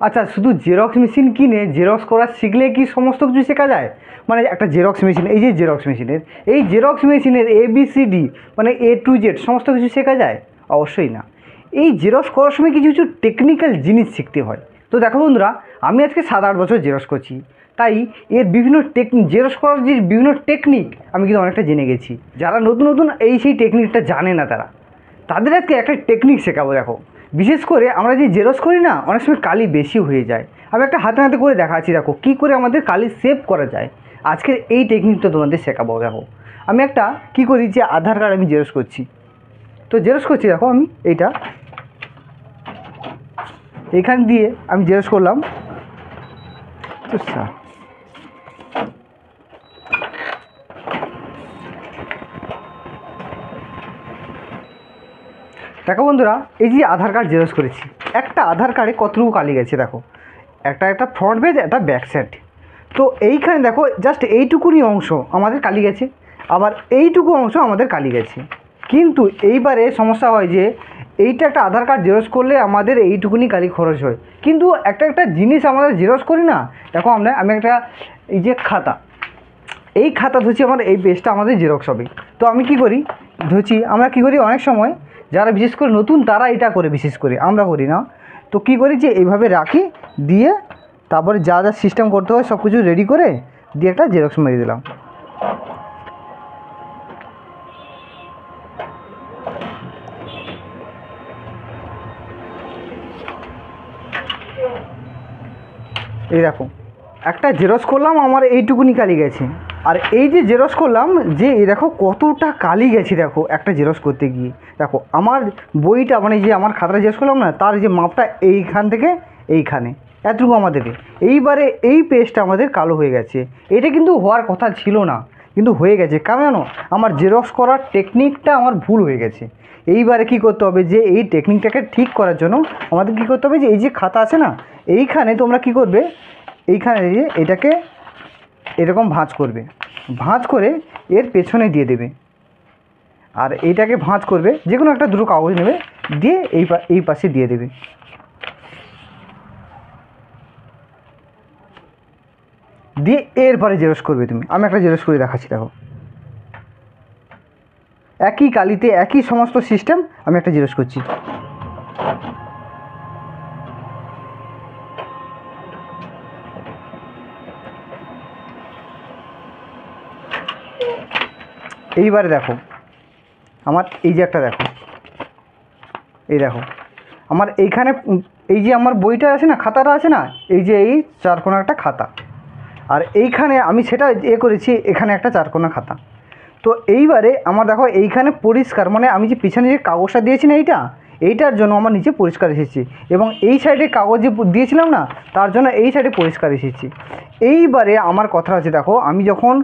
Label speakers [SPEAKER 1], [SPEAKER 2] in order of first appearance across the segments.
[SPEAKER 1] আচ্ছা, শুধু xerox machine কিনে জেরক্স করা শিখলে কি সমস্ত কিছু শেখা যায়? মানে একটা জেরক্স মেশিন, এই যে জেরক্স মেশিনের, এই জেরক্স মেশিনের ABCD মানে A to Z সমস্ত কিছু শেখা যায়? অবশ্যই না। এই জেরক্স করার সময় কিছু কিছু টেকনিক্যাল জিনিস শিখতে হয়। তো দেখো বন্ধুরা, আমি আজকে 7-8 বছর জেরক্স করছি, তাই এর বিভিন্ন জেরক্স করার যে বিভিন্ন টেকনিক আমি কিন্তু অনেকটা জেনে গেছি। যারা নতুন নতুন সেই টেকনিকটা জানে না, তাদের আজকে একটা টেকনিক শেখাবো। দেখো, বিশেষ করে আমরা যে জেরক্স করি না, অনেক সময় কালি বেশি হয়ে যায়। আমি একটা হাতে হাতে করে দেখাচ্ছি, দেখো কী করে আমাদের কালি সেভ করা যায়। আজকের এই টেকনিকটা তোমাদের শেখাবো। দেখো, আমি একটা কী করি, যে আধার কার্ড আমি জেরক্স করছি, তো জেরক্স করছি, দেখো আমি এইটা এইখান দিয়ে আমি জেরক্স করলাম। আচ্ছা, দেখো বন্ধুরা, এই যে আধার কার্ড জেরক্স করেছি, একটা আধার কার্ডে কতটুকু কালি গেছে দেখো, একটা ফ্রন্ট পেজ, একটা ব্যাক সাইড। তো এইখানে দেখো জাস্ট এইটুকুনি অংশ আমাদের কালি গেছে, আবার এইটুকু অংশ আমাদের কালি গেছে। কিন্তু এইবারে সমস্যা হয় যে এইটা একটা আধার কার্ড জেরক্স করলে আমাদের এইটুকুনি কালি খরচ হয়, কিন্তু একটা জিনিস আমাদের জেরক্স করি না। দেখো আমি একটা এই যে খাতা, এই খাতা ধরছি, আমার এই পেজটা আমাদের জেরক্স হবে। তো আমি কি করি, ধরছি, আমরা কি করি অনেক সময়, যারা বিশেষ করে নতুন তারা এটা করে, বিশেষ করে আমরা করি না। তো কী করি, যে এইভাবে রাখি, দিয়ে তারপরে যা যা সিস্টেম করতে হয় সব কিছু রেডি করে দিয়ে একটা জেরক্স মেরে দিলাম। এই দেখো, একটা জেরক্স করলাম, আমার এইটুকুনি কালি গেছে। আর এই যে জেরক্স করলাম, যে এই দেখো কতটা কালি গেছে, দেখো একটা জেরক্স করতে গিয়ে। দেখো আমার বইটা, মানে যে আমার খাতাটা জেরক্স করলাম না, তার যে মাপটা এইখান থেকে এইখানে এতটুকু আমাদেরকে, এইবারে এই পেজটা আমাদের কালো হয়ে গেছে। এটা কিন্তু হওয়ার কথা ছিল না, কিন্তু হয়ে গেছে। কারণ জানো, আমার জেরক্স করার টেকনিকটা আমার ভুল হয়ে গেছে। এইবারে কি করতে হবে, যে এই টেকনিকটাকে ঠিক করার জন্য আমাদের কি করতে হবে, যে এই যে খাতা আছে না, এইখানে তোমরা কি করবে, এইখানে যে এটাকে এরকম ভাঁজ করবে, ভাঁজ করে এর পেছনে দিয়ে দেবে। আর এইটাকে ভাঁজ করবে, যে কোনো একটা দুটো কাগজ নেবে, দিয়ে এই পাশে দিয়ে দেবে। দিয়ে এরপরে জেরক্স করবে তুমি। আমি একটা জেরক্স করে দেখাচ্ছি, দেখো একই কালিতে একই সমস্ত সিস্টেম, আমি একটা জেরক্স করছি। এইবারে দেখো, আমার এই যে একটা দেখো, এই দেখো আমার এইখানে এই যে আমার বইটা আছে না, খাতাটা আছে না, এই যে এই চারকোনা একটা খাতা, আর এইখানে আমি সেটা করেছি, এখানে একটা চারকোনা খাতা। তো এইবারে আমার দেখো এইখানে পরিষ্কার, মানে আমি যে পিছনে যে কাগজটা দিয়েছি না, এইটার জন্য আমার নিচে পরিষ্কার এসেছে, এবং এই সাইডে কাগজ যে দিয়েছিলাম না, তার জন্য এই সাইডে পরিষ্কার এসেছে। এইবারে আমার কথা আছে, দেখো আমি যখন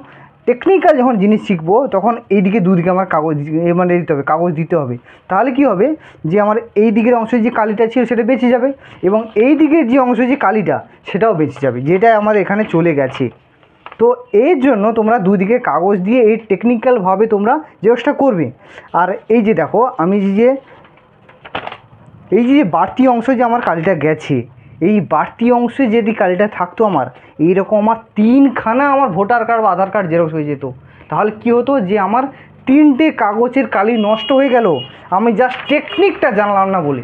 [SPEAKER 1] টেকনিক্যাল যখন জিনিস শিখবো, তখন এইদিকে দুদিকে আমার কাগজ মানে দিতে হবে, কাগজ দিতে হবে। তাহলে কি হবে, যে আমার এই দিকের অংশে যে কালিটা ছিল সেটা বেঁচে যাবে, এবং এই দিকের যে অংশ যে কালিটা সেটাও বেঁচে যাবে, যেটা আমার এখানে চলে গেছে। তো এর জন্য তোমরা দুদিকে কাগজ দিয়ে এই টেকনিক্যালভাবে তোমরা জেরক্সটা করবে। আর এই যে দেখো, আমি এই যে বাড়তি অংশ যে আমার কালিটা গেছে, এই বাড়তি অংশে যদি কালিটা থাকতো আমার, এইরকম আমার 3খানা আমার ভোটার কার্ড বা আধার কার্ড জেরক্স হয়ে যেত। তাহলে কী হতো, যে আমার 3টে কাগজের কালি নষ্ট হয়ে গেল, আমি জাস্ট টেকনিকটা জানলাম না বলে।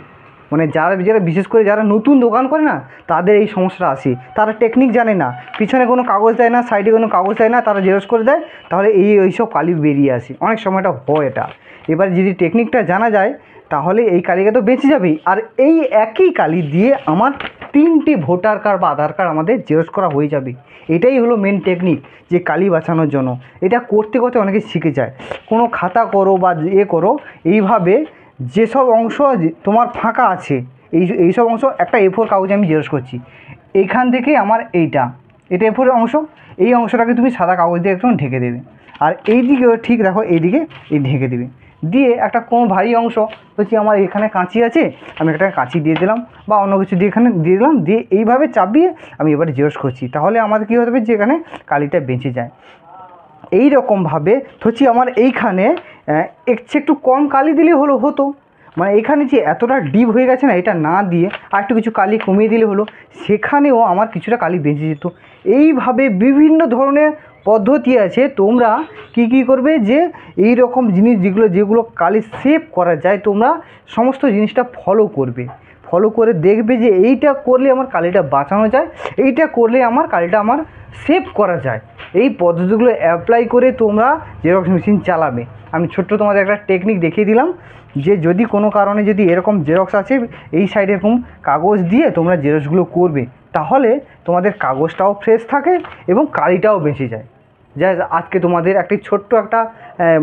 [SPEAKER 1] মানে যারা বিশেষ করে যারা নতুন দোকান করে না, তাদের এই সমস্যাটা আসে, তারা টেকনিক জানে না, পিছনে কোনো কাগজ দেয় না, সাইডে কোনো কাগজ দেয় না, তারা জেরক্স করে দেয়, তাহলে এইসব কালি বেরিয়ে আসে। অনেক সময়টা হয় এটা। এবার যদি টেকনিকটা জানা যায়, তাহলে এই কালিটা তো বেঁচে যাবেই। আর এই একই কালি দিয়ে আমার 3টে ভোটার কার্ড বা আধার কার্ড আমাদের জেরক্স করা হয়ে যাবে। এটাই হলো মেন টেকনিক, যে কালি বাঁচানোর জন্য। এটা করতে করতে অনেকে শিখে যায়। কোনো খাতা করো বা করো, এইভাবে যেসব অংশ তোমার ফাঁকা আছে, এইসব অংশ একটা A4 কাগজে আমি জেরক্স করছি, এইখান থেকে আমার এটা A4 অংশ, এই অংশটাকে তুমি সাদা কাগজ দিয়ে একটু ঢেকে দেবে। আর এই দিকেও ঠিক দেখো, এইদিকে ঢেকে দেবে, দিয়ে একটা কোনো ভারী অংশ হচ্ছে, আমার এখানে কাঁচি আছে, আমি একটা কাঁচি দিয়ে দিলাম, বা অন্য কিছু দিয়ে এখানে দিয়ে দিলাম, দিয়ে এইভাবে চাপিয়ে আমি এবারে জেরক্স করছি। তাহলে আমাদের কী হবে, যে এখানে কালিটা বেঁচে যায়। এই রকমভাবে হচ্ছে আমার এইখানে একটু কম কালি দিলে হতো, মানে এখানে যে এতটা ডিপ হয়ে গেছে না, এটা না দিয়ে আর একটু কিছু কালি কমিয়ে দিলে হলো, সেখানেও আমার কিছুটা কালি বেঁচে যেত। এইভাবে বিভিন্ন ধরনের পদ্ধতি আছে। তোমরা কি করবে যে এই রকম জিনিস যেগুলো কালি সেভ করা যায়, তোমরা সমস্ত জিনিসটা ফলো করবে। ফলো করে দেখবে যে এইটা করলে আমার কালিটা বাঁচানো যায়, এইটা করলে আমার কালিটা আমার সেভ করা যায়। এই পদ্ধতিগুলো অ্যাপ্লাই করে তোমরা জেরক্স মেশিন চালাবে। আমি ছোট্ট তোমাদের একটা টেকনিক দেখিয়ে দিলাম যে যদি কোনো কারণে যদি এরকম জেরক্স আছে, এই সাইডে এরকম কাগজ দিয়ে তোমরা জেরক্সগুলো করবে, তাহলে তোমাদের কাগজটাও ফ্রেশ থাকে এবং কালিটাও বেঁচে যায়। যা আজকে তোমাদের একটি ছোট্ট একটা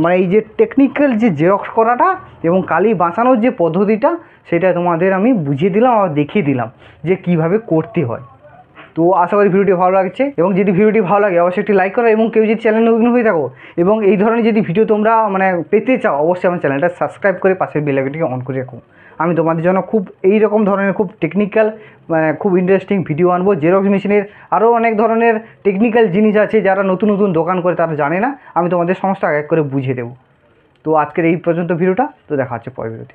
[SPEAKER 1] মানে এই যে টেকনিক্যাল যে জেরক্স করাটা এবং কালি বাঁচানোর যে পদ্ধতিটা, সেটা তোমাদের আমি বুঝিয়ে দিলাম আর দেখিয়ে দিলাম যে কিভাবে করতে হয়। তো আশা করি ভিডিওটি ভালো লাগছে, এবং যদি ভিডিওটি ভালো লাগে অবশ্যই একটি লাইক করো, এবং কেউ যদি চ্যানেল নতুন হয়ে থাকো এবং এই ধরনের যদি ভিডিও তোমরা মানে পেতে চাও, অবশ্যই আমার চ্যানেলটা সাবস্ক্রাইব করে পাশের বেল আইকনটিকে অন করে রাখো। আমি তোমাদের জন্য খুব এই রকম ধরনের খুব টেকনিক্যাল মানে খুব ইন্টারেস্টিং ভিডিও আনবো। জেরক্স মেশিনের আরও অনেক ধরনের টেকনিক্যাল জিনিস আছে, যারা নতুন নতুন দোকান করে তারা জানে না, আমি তোমাদের সমস্ত এক এক করে বুঝিয়ে দেবো। তো আজকের এই পর্যন্ত ভিডিওটা, তো দেখা হচ্ছে পরের ভিডিওতে।